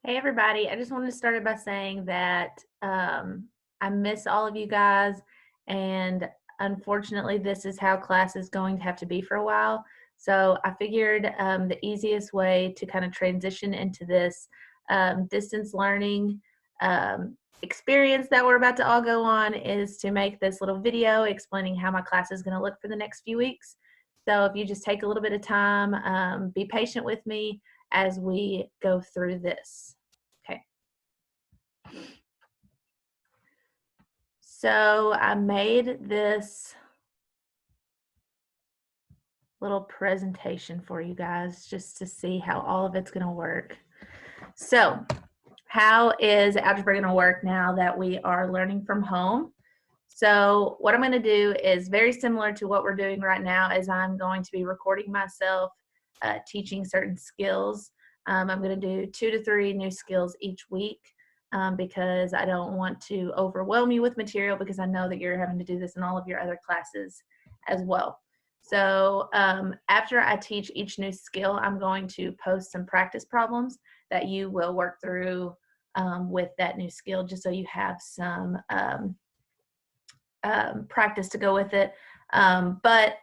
Hey everybody, I just wanted to start by saying that I miss all of you guys, and unfortunately, this is how class is going to have to be for a while. So I figured the easiest way to kind of transition into this distance learning experience that we're about to all go on is to make this little video explaining how my class is going to look for the next few weeks. So if you just take a little bit of time, be patient with me as we go through this. Okay. So I made this little presentation for you guys just to see how all of it's going to work. So how is algebra going to work now that we are learning from home? So what I'm going to do is very similar to what we're doing right now is I'm going to be recording myself teaching certain skills. I'm going to do 2 to 3 new skills each week because I don't want to overwhelm you with material because I know that you're having to do this in all of your other classes as well. So after I teach each new skill, I'm going to post some practice problems that you will work through with that new skill just so you have some practice to go with it. But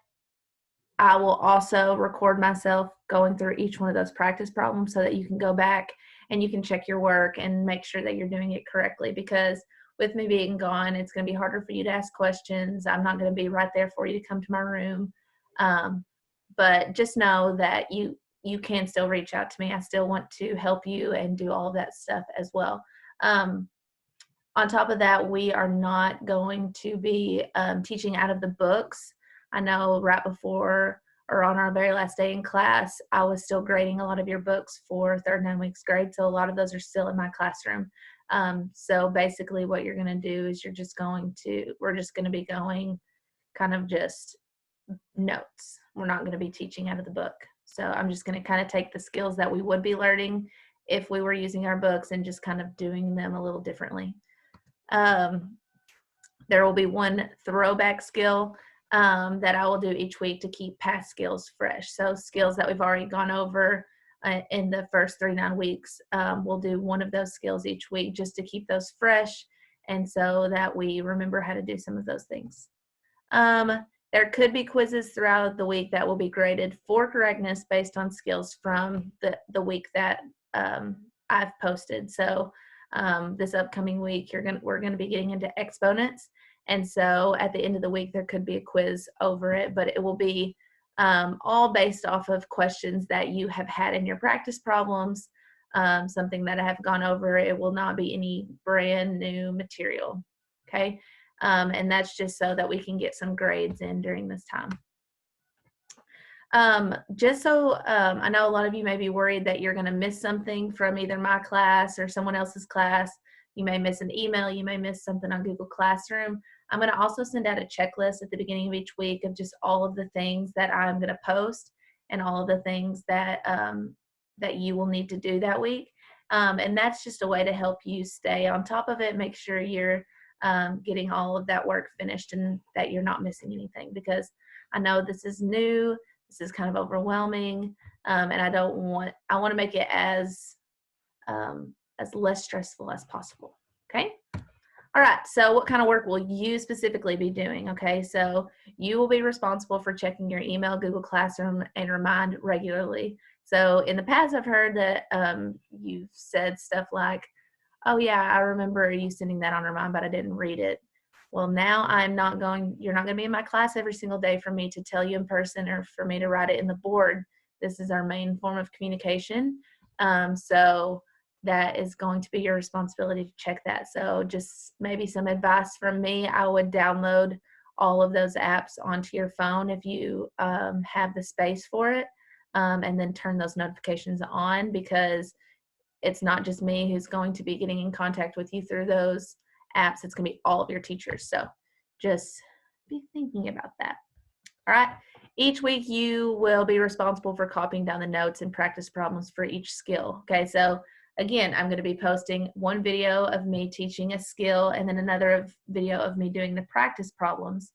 I will also record myself going through each one of those practice problems so that you can go back and you can check your work and make sure that you're doing it correctly, because with me being gone, it's going to be harder for you to ask questions. I'm not going to be right there for you to come to my room. But just know that you can still reach out to me. I still want to help you and do all of that stuff as well. On top of that, we are not going to be teaching out of the books. I know right before or on our very last day in class, I was still grading a lot of your books for 3rd 9 weeks grade, so a lot of those are still in my classroom. So basically what you're going to do is we're just going to be going kind of just notes. We're not going to be teaching out of the book. So I'm just going to kind of take the skills that we would be learning if we were using our books and just kind of doing them a little differently. There will be one throwback skill that I will do each week to keep past skills fresh. So skills that we've already gone over in the first 3 9 weeks, we'll do one of those skills each week just to keep those fresh and so that we remember how to do some of those things. There could be quizzes throughout the week that will be graded for correctness based on skills from the week that I've posted. So this upcoming week, we're gonna be getting into exponents, and so at the end of the week there could be a quiz over it, but it will be all based off of questions that you have had in your practice problems, something that I have gone over. It will not be any brand new material, okay? And that's just so that we can get some grades in during this time. Just so I know a lot of you may be worried that you're going to miss something from either my class or someone else's class. You may miss an email, you may miss something on Google Classroom. I'm going to also send out a checklist at the beginning of each week of just all of the things that I'm going to post and all of the things that that you will need to do that week. And that's just a way to help you stay on top of it, make sure you're getting all of that work finished and that you're not missing anything, because I know this is new. This is kind of overwhelming, and I want to make it as less stressful as possible. Okay. All right. So what kind of work will you specifically be doing? Okay. So you will be responsible for checking your email, Google Classroom, and Remind regularly. So in the past, I've heard that you've said stuff like, "Oh yeah, I remember you sending that on Remind, but I didn't read it." Well, now you're not going to be in my class every single day for me to tell you in person or for me to write it in the board. This is our main form of communication. So that is going to be your responsibility to check that. So just maybe some advice from me, I would download all of those apps onto your phone if you have the space for it, and then turn those notifications on, because it's not just me who's going to be getting in contact with you through those apps. It's going to be all of your teachers. So just be thinking about that. All right. Each week you will be responsible for copying down the notes and practice problems for each skill. Okay. So again, I'm going to be posting one video of me teaching a skill and then another video of me doing the practice problems.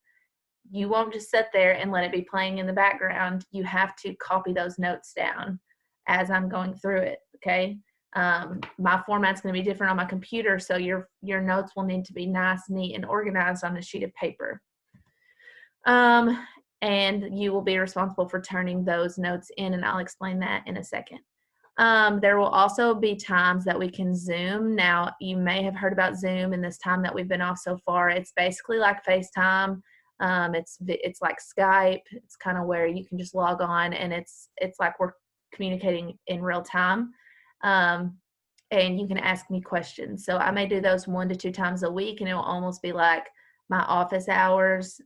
You won't just sit there and let it be playing in the background. You have to copy those notes down as I'm going through it. Okay. My format's going to be different on my computer, so your notes will need to be nice, neat, and organized on a sheet of paper. And you will be responsible for turning those notes in, and I'll explain that in a second. There will also be times that we can Zoom. Now, you may have heard about Zoom in this time that we've been off so far. It's basically like FaceTime. It's like Skype. It's kind of where you can just log on, and it's like we're communicating in real time. And you can ask me questions. So I may do those 1 to 2 times a week, and it will almost be like my office hours,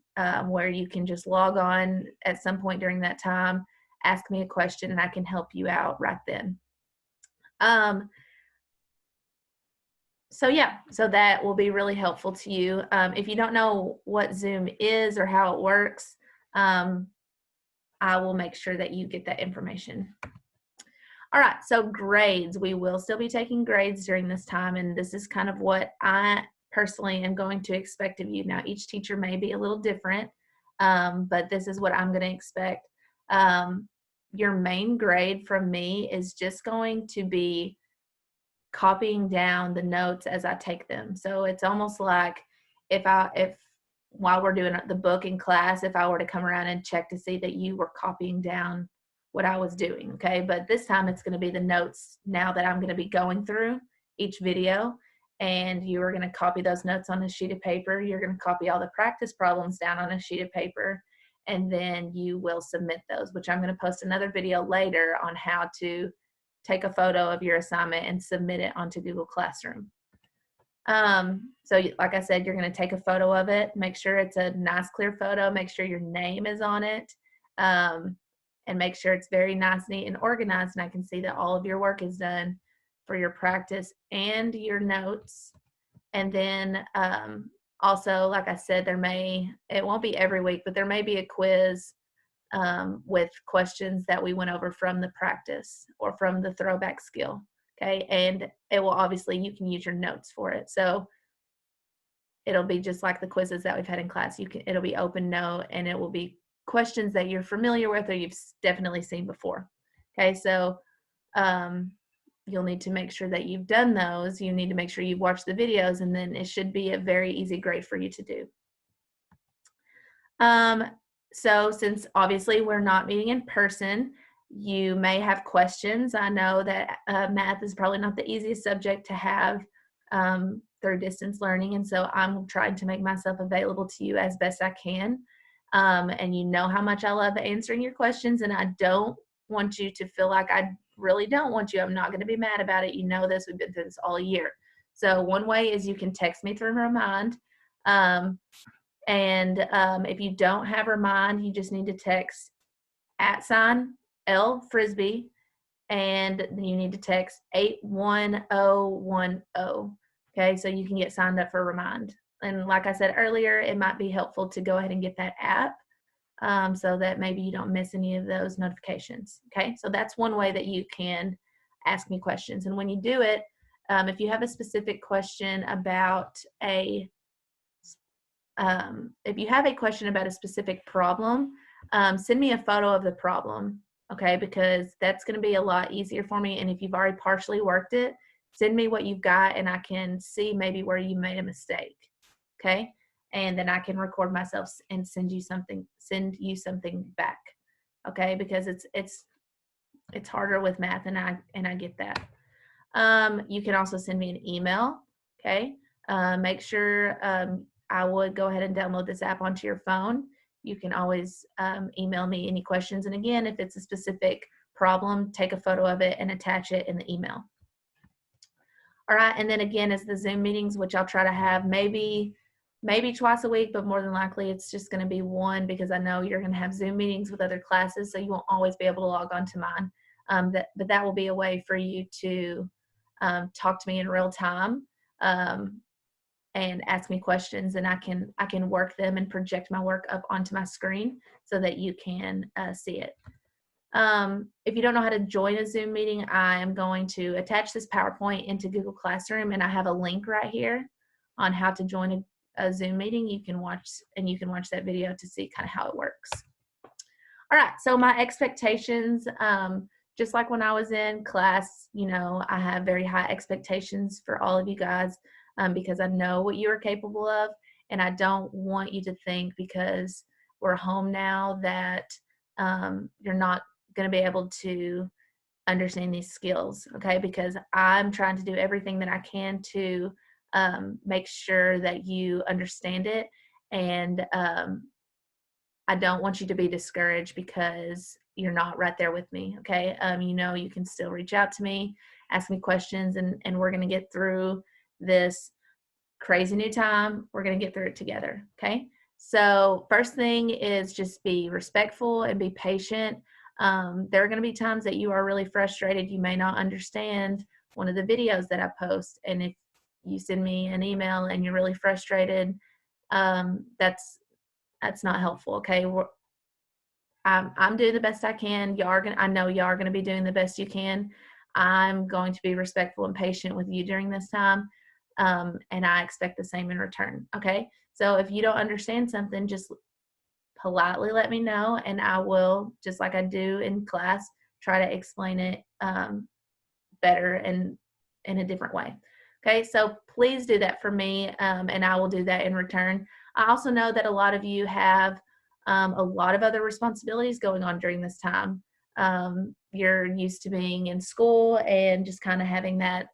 where you can just log on at some point during that time, ask me a question, and I can help you out right then. So yeah, so that will be really helpful to you. If you don't know what Zoom is or how it works, I will make sure that you get that information. All right, so grades. We will still be taking grades during this time, and this is kind of what I personally am going to expect of you. Now, each teacher may be a little different, but this is what I'm going to expect. Your main grade from me is just going to be copying down the notes as I take them. So it's almost like if while we're doing the book in class, if I were to come around and check to see that you were copying down what I was doing, okay? But this time it's going to be the notes now that I'm going to be going through each video, and you are going to copy those notes on a sheet of paper. You're going to copy all the practice problems down on a sheet of paper, and then you will submit those, which I'm going to post another video later on how to take a photo of your assignment and submit it onto Google Classroom. So like I said, you're going to take a photo of it, make sure it's a nice clear photo, make sure your name is on it, and make sure it's very nice, neat, and organized, and I can see that all of your work is done for your practice and your notes. And then also, like I said, it won't be every week, but there may be a quiz with questions that we went over from the practice or from the throwback skill, okay? And it will obviously, you can use your notes for it. So it'll be just like the quizzes that we've had in class. It'll be open note, and it will be questions that you're familiar with or you've definitely seen before, okay? So you'll need to make sure that you've done those. You need to make sure you've watched the videos, and then it should be a very easy grade for you to do. So since obviously we're not meeting in person, you may have questions. I know that math is probably not the easiest subject to have through distance learning, and so I'm trying to make myself available to you as best I can. And you know how much I love answering your questions, and I don't want you to feel like I really don't want you. I'm not going to be mad about it. You know this. We've been through this all year. So one way is you can text me through Remind. If you don't have Remind, you just need to text @L Frisbee, and you need to text 81010. Okay, so you can get signed up for Remind. And like I said earlier, it might be helpful to go ahead and get that app so that maybe you don't miss any of those notifications. Okay, so that's one way that you can ask me questions. And when you do it, if you have a specific question about if you have a question about a specific problem, send me a photo of the problem, okay, because that's going to be a lot easier for me. And if you've already partially worked it, send me what you've got, and I can see maybe where you made a mistake, okay? And then I can record myself and send you something back, okay? Because it's harder with math, and I get that. You can also send me an email, okay? Make sure I would go ahead and download this app onto your phone. You can always email me any questions. And again, if it's a specific problem, take a photo of it and attach it in the email. All right, and then again, is the Zoom meetings, which I'll try to have maybe twice a week, but more than likely it's just going to be one, because I know you're going to have Zoom meetings with other classes, so you won't always be able to log on to mine. But that will be a way for you to talk to me in real time and ask me questions, and I can work them and project my work up onto my screen so that you can see it. If you don't know how to join a Zoom meeting, I am going to attach this PowerPoint into Google Classroom, and I have a link right here on how to join a Zoom meeting. You can watch that video to see kind of how it works. All right, so my expectations, just like when I was in class, you know, I have very high expectations for all of you guys, because I know what you are capable of. And I don't want you to think because we're home now that you're not going to be able to understand these skills, okay? Because I'm trying to do everything that I can to make sure that you understand it. And I don't want you to be discouraged because you're not right there with me, okay? You know, you can still reach out to me, ask me questions, and we're going to get through this crazy new time. We're going to get through it together, okay? So first thing is just be respectful and be patient. There are going to be times that you are really frustrated. You may not understand one of the videos that I post. And if you send me an email and you're really frustrated, that's not helpful, okay? I'm doing the best I can. I know y'all are gonna be doing the best you can. I'm going to be respectful and patient with you during this time, and I expect the same in return, okay? So if you don't understand something, just politely let me know, and I will, just like I do in class, try to explain it better and in a different way. Okay, so please do that for me, and I will do that in return. I also know that a lot of you have a lot of other responsibilities going on during this time. You're used to being in school and just kind of having that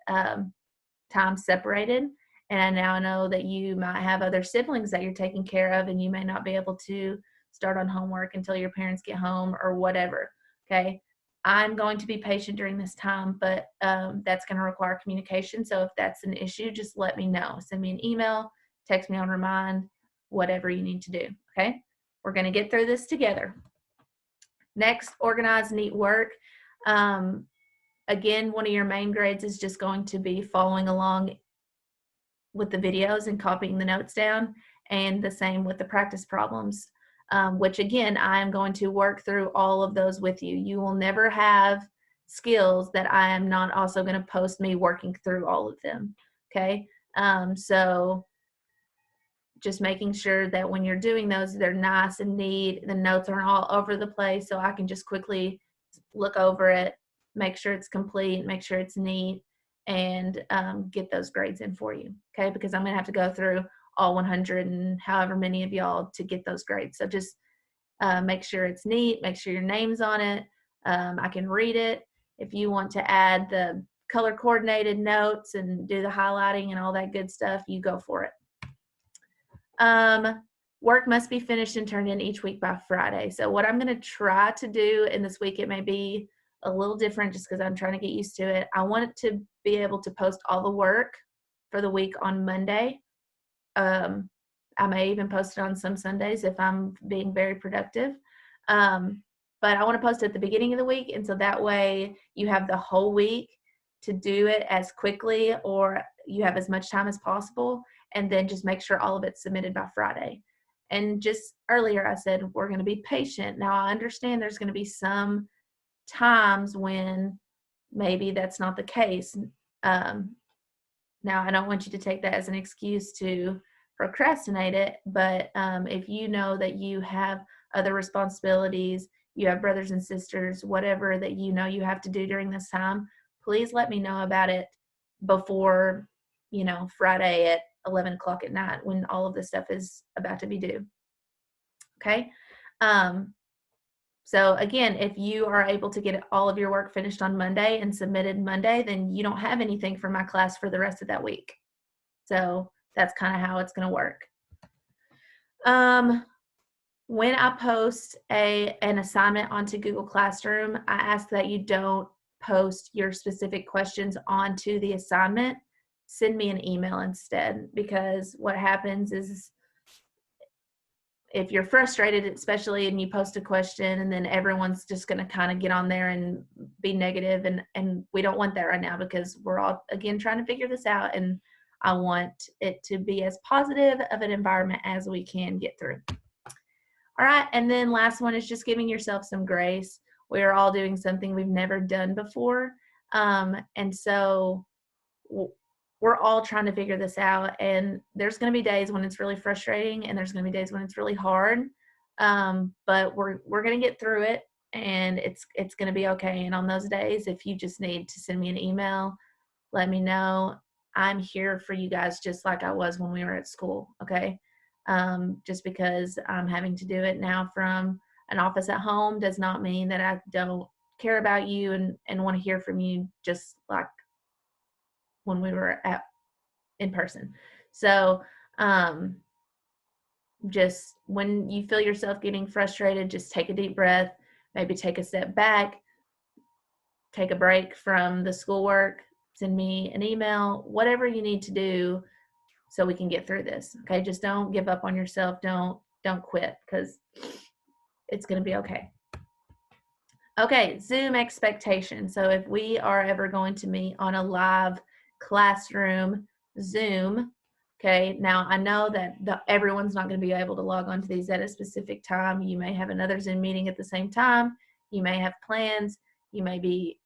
time separated. And I now know that you might have other siblings that you're taking care of, and you may not be able to start on homework until your parents get home or whatever. Okay, I'm going to be patient during this time, but that's going to require communication. So if that's an issue, just let me know. Send me an email, text me on Remind, whatever you need to do. Okay, we're going to get through this together. Next, organize, neat work. Again, one of your main grades is just going to be following along with the videos and copying the notes down, and the same with the practice problems, which again, I'm going to work through all of those with you. You will never have skills that I am not also going to post me working through all of them, okay? So just making sure that when you're doing those, they're nice and neat, the notes aren't all over the place, so I can just quickly look over it, make sure it's complete, make sure it's neat, and get those grades in for you, okay? Because I'm going to have to go through all 100 and however many of y'all to get those grades. So just make sure it's neat, make sure your name's on it. I can read it. If you want to add the color coordinated notes and do the highlighting and all that good stuff, you go for it. Work must be finished and turned in each week by Friday. So what I'm going to try to do in this week, it may be a little different just because I'm trying to get used to it. I want it to be able to post all the work for the week on Monday. I may even post it on some Sundays if I'm being very productive. But I want to post it at the beginning of the week, and so that way you have the whole week to do it as quickly, or you have as much time as possible, and then just make sure all of it's submitted by Friday. And just earlier I said we're going to be patient. Now I understand there's going to be some times when maybe that's not the case. Now I don't want you to take that as an excuse to procrastinate it, but if you know that you have other responsibilities, you have brothers and sisters, whatever that you know you have to do during this time, please let me know about it before, you know, Friday at 11 o'clock at night when all of this stuff is about to be due. Okay. So again, if you are able to get all of your work finished on Monday and submitted Monday, then you don't have anything for my class for the rest of that week. So that's kind of how it's going to work. When I post an assignment onto Google Classroom, I ask that you don't post your specific questions onto the assignment. Send me an email instead, because what happens is if you're frustrated, especially, and you post a question and then everyone's just going to kind of get on there and be negative, and we don't want that right now because we're all, again, trying to figure this out, and I want it to be as positive of an environment as we can get through. All right, and then last one is just giving yourself some grace. We are all doing something we've never done before, and so we're all trying to figure this out, and there's going to be days when it's really frustrating, and there's going to be days when it's really hard, but we're going to get through it. and it's going to be okay. And on those days, if you just need to send me an email, let me know. I'm here for you guys just like I was when we were at school, okay? Just because I'm having to do it now from an office at home does not mean that I don't care about you and want to hear from you just like when we were in person. So just when you feel yourself getting frustrated, just take a deep breath, maybe take a step back, take a break from the schoolwork, send me an email, whatever you need to do so we can get through this. Okay, just don't give up on yourself. Don't quit, because it's going to be okay. Okay, Zoom expectation. So if we are ever going to meet on a live classroom Zoom, okay, now I know that everyone's not going to be able to log on to these at a specific time. You may have another Zoom meeting at the same time. You may have plans. You may be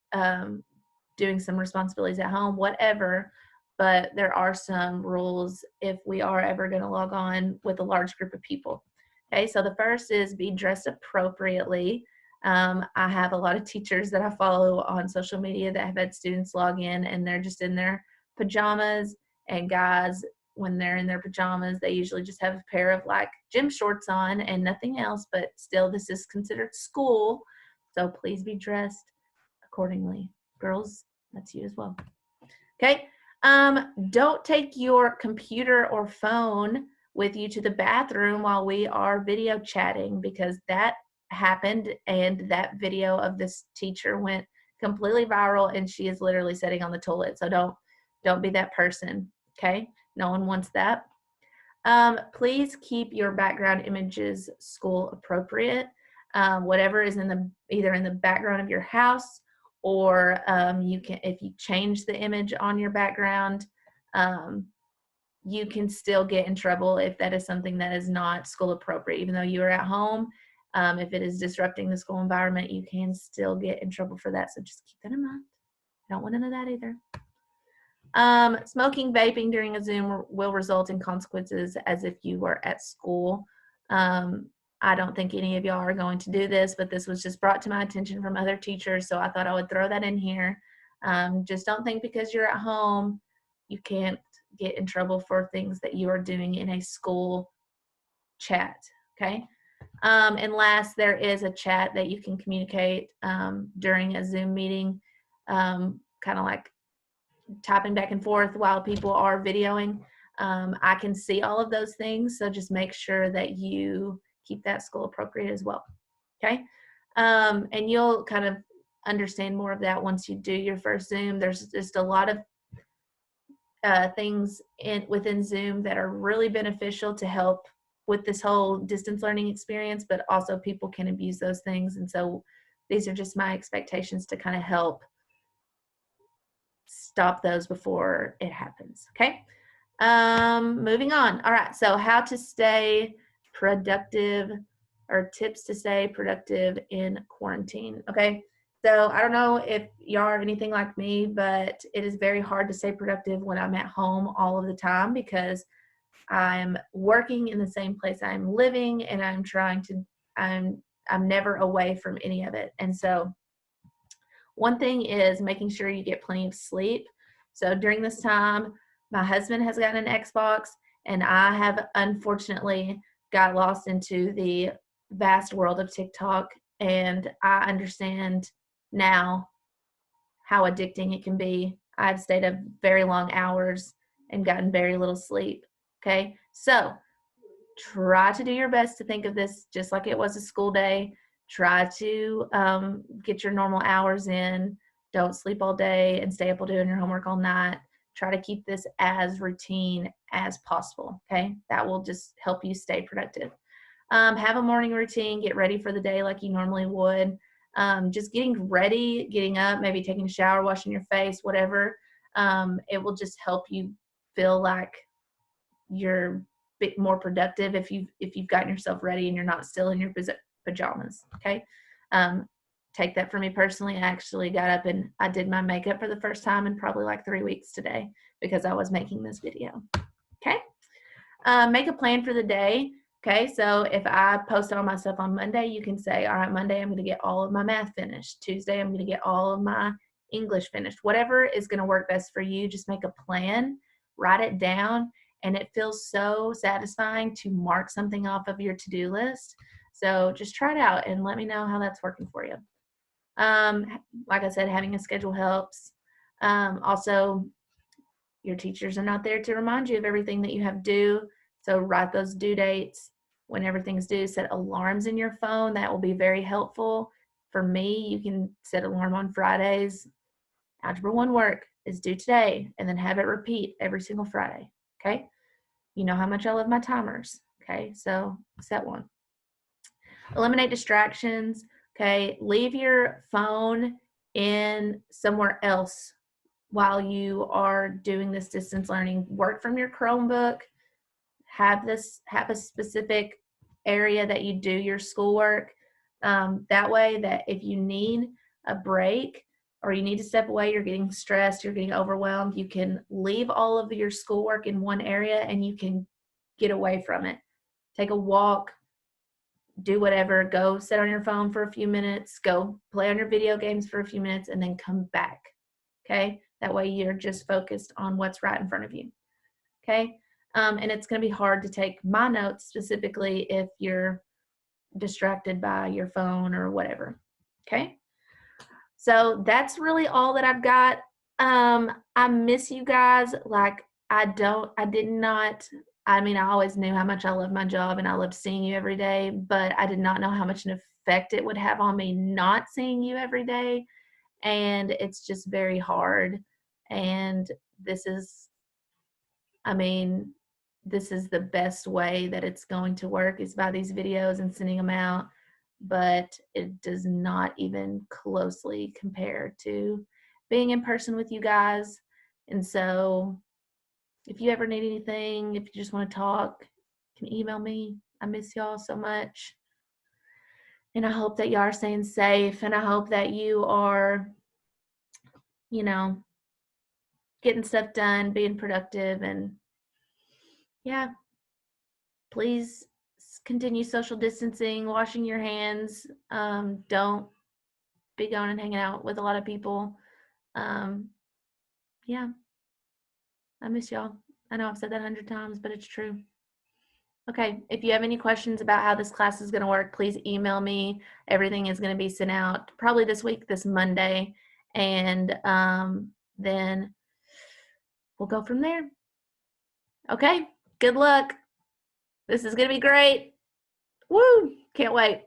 doing some responsibilities at home, whatever. But there are some rules if we are ever going to log on with a large group of people. Okay, so the first is be dressed appropriately. I have a lot of teachers that I follow on social media that have had students log in and they're just in their pajamas. And guys, when they're in their pajamas, they usually just have a pair of like gym shorts on and nothing else, but still this is considered school. So please be dressed accordingly. Girls, that's you as well. Okay. Don't take your computer or phone with you to the bathroom while we are video chatting, because that happened and that video of this teacher went completely viral and she is literally sitting on the toilet. So don't be that person. Okay. No one wants that. Please keep your background images school appropriate. Whatever is either in the background of your house, or you can, if you change the image on your background, you can still get in trouble if that is something that is not school appropriate. Even though you are at home, if it is disrupting the school environment, you can still get in trouble for that. So just keep that in mind. I don't want none of that either. Smoking, vaping during a Zoom will result in consequences as if you were at school. I don't think any of y'all are going to do this, but this was just brought to my attention from other teachers, so I thought I would throw that in here. Just don't think because you're at home you can't get in trouble for things that you are doing in a school chat, okay? And last, there is a chat that you can communicate during a Zoom meeting, kind of like typing back and forth while people are videoing. I can see all of those things, so just make sure that you keep that school appropriate as well, okay? And you'll kind of understand more of that once you do your first Zoom. There's just a lot of things within Zoom that are really beneficial to help with this whole distance learning experience, but also people can abuse those things. And so these are just my expectations to kind of help stop those before it happens, okay? Moving on. All right, so how to stay productive, or tips to stay productive in quarantine, okay? So I don't know if y'all are anything like me, but it is very hard to stay productive when I'm at home all of the time, because I'm working in the same place I'm living, and I'm never away from any of it. And so one thing is making sure you get plenty of sleep. So during this time, my husband has gotten an Xbox, and I have unfortunately got lost into the vast world of TikTok, and I understand now how addicting it can be. I've stayed up very long hours and gotten very little sleep, okay? So try to do your best to think of this just like it was a school day. Try to get your normal hours in. Don't sleep all day and stay up all doing your homework all night. Try to keep this as routine as possible, okay? That will just help you stay productive. Have a morning routine. Get ready for the day like you normally would. Just getting ready, getting up, maybe taking a shower, washing your face, whatever. It will just help you feel like you're a bit more productive if you've gotten yourself ready and you're not still in your pajamas, okay? Take that from me personally. I actually got up and I did my makeup for the first time in probably like 3 weeks today because I was making this video, okay? Make a plan for the day, Okay, so if I post all my stuff on Monday, you can say, all right, Monday, I'm going to get all of my math finished. Tuesday, I'm going to get all of my English finished. Whatever is going to work best for you, just make a plan, write it down, and it feels so satisfying to mark something off of your to-do list. So just try it out and let me know how that's working for you. Like I said, having a schedule helps. Also, your teachers are not there to remind you of everything that you have due. So write those due dates when everything's due. Set alarms in your phone. That will be very helpful. For me, you can set alarm on Fridays. Algebra 1 work is due today, and then have it repeat every single Friday. Okay? You know how much I love my timers. Okay? So set one. Eliminate distractions. Okay? Leave your phone in somewhere else while you are doing this distance learning. Work from your Chromebook. Have a specific area that you do your schoolwork. That way that if you need a break or you need to step away, you're getting stressed, you're getting overwhelmed, you can leave all of your schoolwork in one area and you can get away from it. Take a walk, do whatever, go sit on your phone for a few minutes, go play on your video games for a few minutes, and then come back. Okay? That way you're just focused on what's right in front of you. Okay? And it's going to be hard to take my notes specifically if you're distracted by your phone or whatever. Okay? So that's really all that I've got. I miss you guys. Like, I always knew how much I love my job and I love seeing you every day, but I did not know how much an effect it would have on me not seeing you every day. And it's just very hard. And this is the best way that it's going to work is by these videos and sending them out, but it does not even closely compare to being in person with you guys. And so if you ever need anything, if you just want to talk, you can email me. I miss y'all so much. And I hope that y'all are staying safe, and I hope that you are, getting stuff done, being productive, and yeah, please continue social distancing, washing your hands. Don't be going and hanging out with a lot of people. Yeah, I miss y'all. I know I've said that 100 times, but it's true. Okay, if you have any questions about how this class is going to work, please email me. Everything is going to be sent out probably this week, this Monday, and then we'll go from there. Okay, good luck. This is going to be great. Woo! Can't wait.